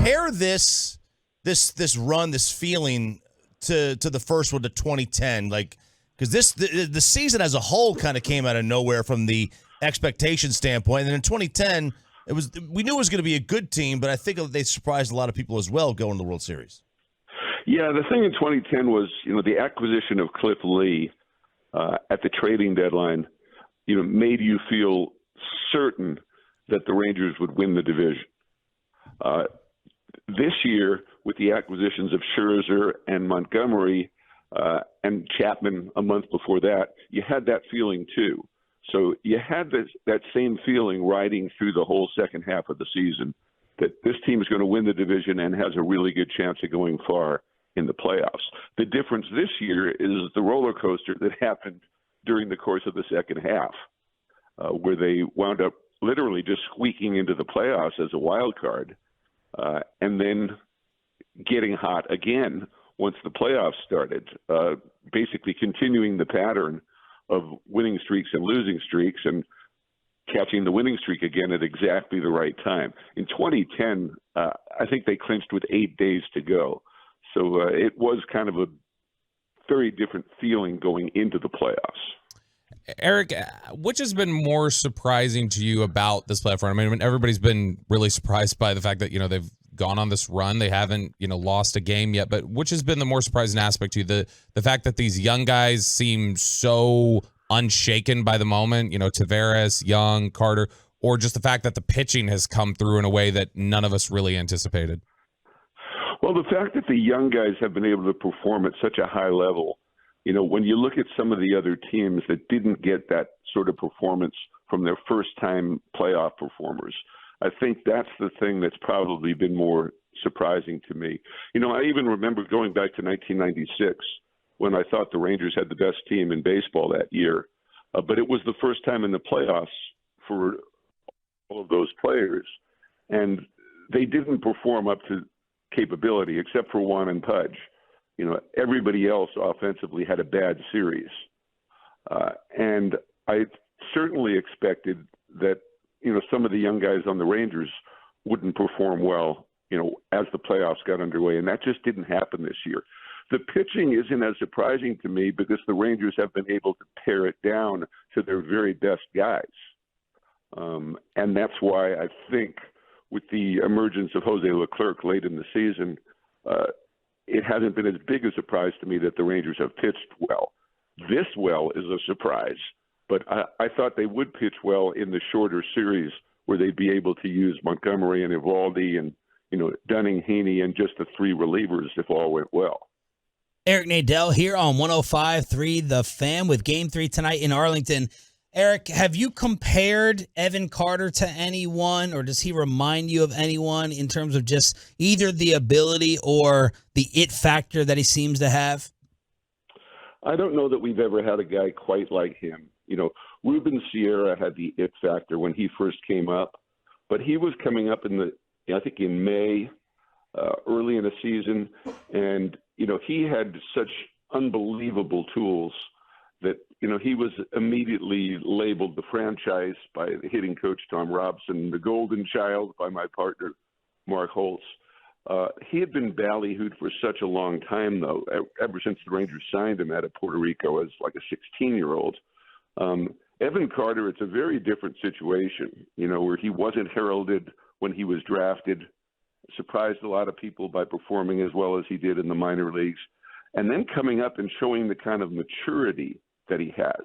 compare this run, this feeling to the first one, to 2010, like, because the season as a whole kind of came out of nowhere from the expectation standpoint. And then in 2010, we knew it was going to be a good team, but I think they surprised a lot of people as well going to the World Series. Yeah, the thing in 2010 was, the acquisition of Cliff Lee at the trading deadline, made you feel certain that the Rangers would win the division. This year, with the acquisitions of Scherzer and Montgomery and Chapman a month before that, you had that feeling too. So you had that same feeling riding through the whole second half of the season that this team is going to win the division and has a really good chance of going far in the playoffs. The difference this year is the roller coaster that happened during the course of the second half, where they wound up literally just squeaking into the playoffs as a wild card, and then getting hot again once the playoffs started, basically continuing the pattern of winning streaks and losing streaks and catching the winning streak again at exactly the right time. In 2010, I think they clinched with 8 days to go. So it was kind of a very different feeling going into the playoffs. Eric, which has been more surprising to you about this platform? I mean, everybody's been really surprised by the fact that, they've gone on this run. They haven't, lost a game yet. But which has been the more surprising aspect to you? The fact that these young guys seem so unshaken by the moment, Tavares, Young, Carter, or just the fact that the pitching has come through in a way that none of us really anticipated? Well, the fact that the young guys have been able to perform at such a high level, when you look at some of the other teams that didn't get that sort of performance from their first-time playoff performers, I think that's the thing that's probably been more surprising to me. I even remember going back to 1996 when I thought the Rangers had the best team in baseball that year, but it was the first time in the playoffs for all of those players, and they didn't perform up to capability except for Juan and Pudge. Everybody else offensively had a bad series. And I certainly expected that, some of the young guys on the Rangers wouldn't perform well, as the playoffs got underway. And that just didn't happen this year. The pitching isn't as surprising to me because the Rangers have been able to pare it down to their very best guys. And that's why I think with the emergence of Jose Leclerc late in the season, it hasn't been as big a surprise to me that the Rangers have pitched well. This well is a surprise, but I thought they would pitch well in the shorter series where they'd be able to use Montgomery and Eovaldi and, Dunning, Heaney, and just the three relievers if all went well. Eric Nadel here on 105.3 The Fan with Game 3 tonight in Arlington. Eric, have you compared Evan Carter to anyone, or does he remind you of anyone in terms of just either the ability or the it factor that he seems to have? I don't know that we've ever had a guy quite like him. Ruben Sierra had the it factor when he first came up, but he was coming up in May, early in the season, and, he had such unbelievable tools that, he was immediately labeled the franchise by the hitting coach Tom Robson, the golden child by my partner Mark Holtz. He had been ballyhooed for such a long time, though, ever since the Rangers signed him out of Puerto Rico as like a 16-year-old. Evan Carter, it's a very different situation, where he wasn't heralded when he was drafted, surprised a lot of people by performing as well as he did in the minor leagues, and then coming up and showing the kind of maturity that he has.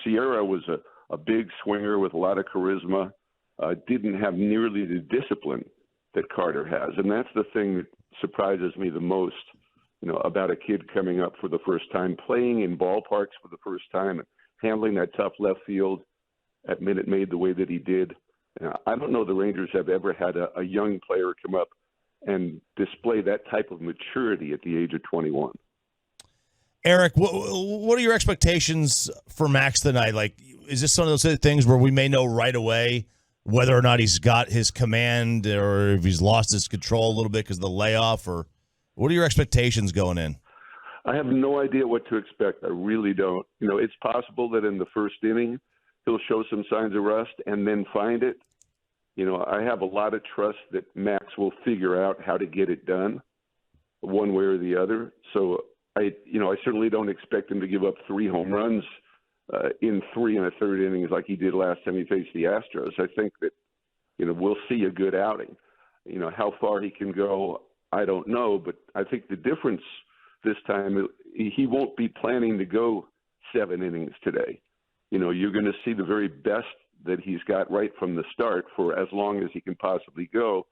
Sierra was a big swinger with a lot of charisma, didn't have nearly the discipline that Carter has. And that's the thing that surprises me the most, about a kid coming up for the first time, playing in ballparks for the first time, and handling that tough left field at Minute Maid the way that he did. I don't know the Rangers have ever had a young player come up and display that type of maturity at the age of 21. Eric, what are your expectations for Max tonight? Like, is this one of those things where we may know right away whether or not he's got his command or if he's lost his control a little bit because of the layoff? Or what are your expectations going in? I have no idea what to expect. I really don't. It's possible that in the first inning he'll show some signs of rust and then find it. I have a lot of trust that Max will figure out how to get it done one way or the other. So I certainly don't expect him to give up 3 home runs in 3 1/3 innings like he did last time he faced the Astros. I think that, we'll see a good outing. How far he can go, I don't know, but I think the difference this time, he won't be planning to go 7 innings today. You're going to see the very best that he's got right from the start for as long as he can possibly go,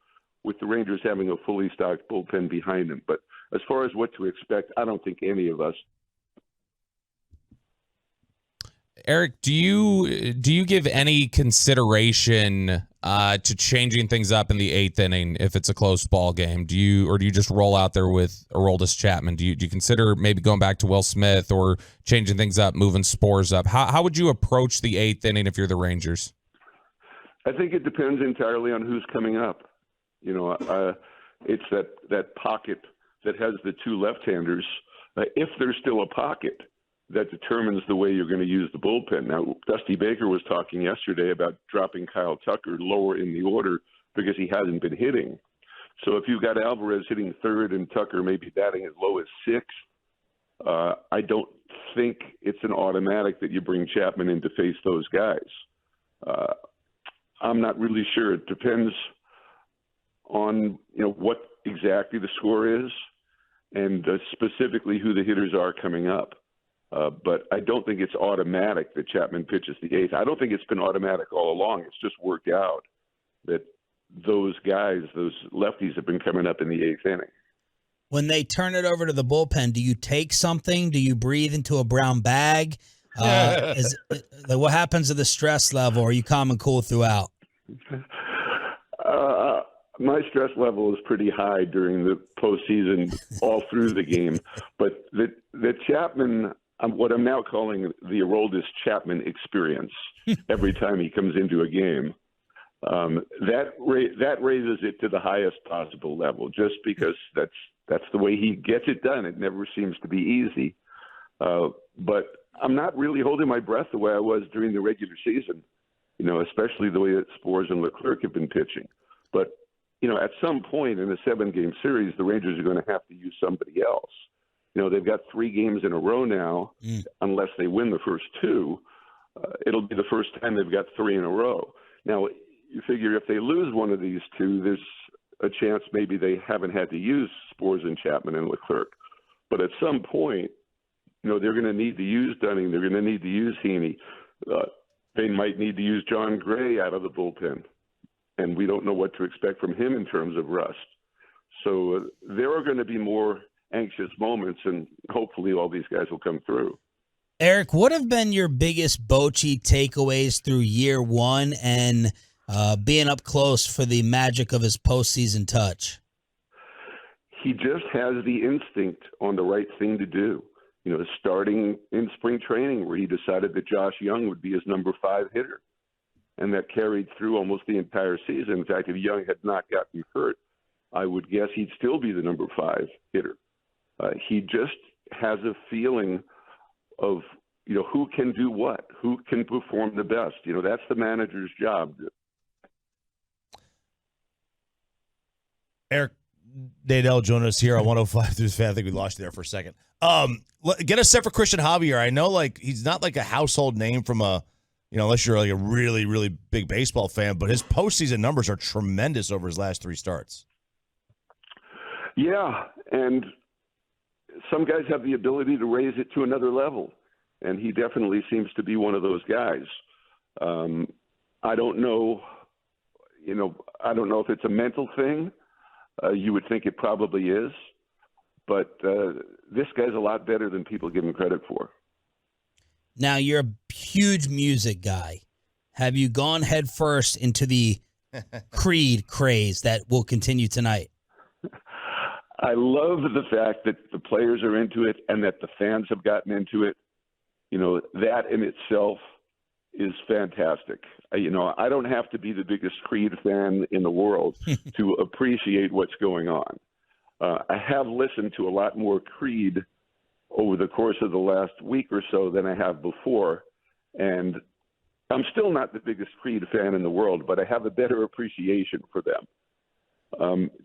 with the Rangers having a fully stocked bullpen behind him. But as far as what to expect, I don't think any of us. Eric, do you give any consideration to changing things up in the 8th inning if it's a close ball game? Do you just roll out there with Aroldis Chapman? Do you consider maybe going back to Will Smith or changing things up, moving Spores up? How would you approach the 8th inning if you're the Rangers? I think it depends entirely on who's coming up. It's that pocket that has the 2 left-handers. If there's still a pocket, that determines the way you're going to use the bullpen. Now, Dusty Baker was talking yesterday about dropping Kyle Tucker lower in the order because he hasn't been hitting. So if you've got Alvarez hitting 3rd and Tucker maybe batting as low as 6th, I don't think it's an automatic that you bring Chapman in to face those guys. I'm not really sure. It depends on what exactly the score is and specifically who the hitters are coming up. But I don't think it's automatic that Chapman pitches the 8th. I don't think it's been automatic all along. It's just worked out that those guys, those lefties, have been coming up in the 8th inning. When they turn it over to the bullpen, do you take something? Do you breathe into a brown bag? What happens to the stress level? Are you calm and cool throughout? My stress level is pretty high during the postseason, all through the game. But the Chapman, what I'm now calling the Aroldis Chapman experience, every time he comes into a game, that raises it to the highest possible level. Just because that's the way he gets it done. It never seems to be easy. But I'm not really holding my breath the way I was during the regular season. Especially the way that Spores and Leclerc have been pitching. But at some point in a 7-game series, the Rangers are going to have to use somebody else. They've got 3 games in a row now. Unless they win the first 2, it'll be the first time they've got 3 in a row. Now, you figure if they lose one of these 2, there's a chance maybe they haven't had to use Spores and Chapman and Leclerc. But at some point, they're going to need to use Dunning. They're going to need to use Heaney. They might need to use John Gray out of the bullpen. And we don't know what to expect from him in terms of rust. So there are going to be more anxious moments, and hopefully all these guys will come through. Eric, what have been your biggest BoChi takeaways through year 1 and being up close for the magic of his postseason touch? He just has the instinct on the right thing to do. Starting in spring training where he decided that Josh Young would be his number 5 hitter. And that carried through almost the entire season. In fact, if Young had not gotten hurt, I would guess he'd still be the number 5 hitter. He just has a feeling of, who can do what, who can perform the best. That's the manager's job. Eric, Nadel joining us here on 105 through the fan. I think we lost you there for a second. Get us set for Christian Javier. I know he's not like a household name from unless you're like a really, really big baseball fan, but his postseason numbers are tremendous over his last 3 starts. Yeah, and some guys have the ability to raise it to another level, and he definitely seems to be one of those guys. I don't know, if it's a mental thing. You would think it probably is, but this guy's a lot better than people give him credit for. Now, you're a huge music guy. Have you gone head first into the Creed craze that will continue tonight? I love the fact that the players are into it and that the fans have gotten into it. That in itself is fantastic. I don't have to be the biggest Creed fan in the world to appreciate what's going on. I have listened to a lot more Creed over the course of the last week or so than I have before. And I'm still not the biggest Creed fan in the world, but I have a better appreciation for them.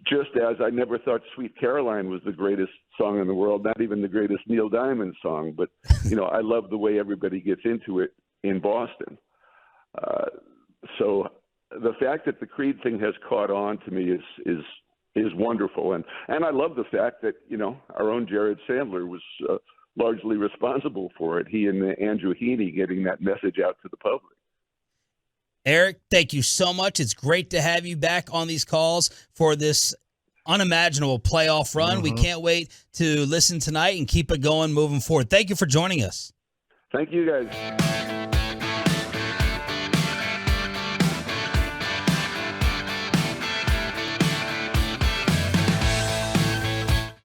Just as I never thought Sweet Caroline was the greatest song in the world, not even the greatest Neil Diamond song, but, I love the way everybody gets into it in Boston. So the fact that the Creed thing has caught on to me is wonderful. And I love the fact that, our own Jared Sandler was largely responsible for it. He and Andrew Heaney getting that message out to the public. Eric, thank you so much. It's great to have you back on these calls for this unimaginable playoff run. We can't wait to listen tonight and keep it going moving forward. Thank you for joining us. Thank you, guys.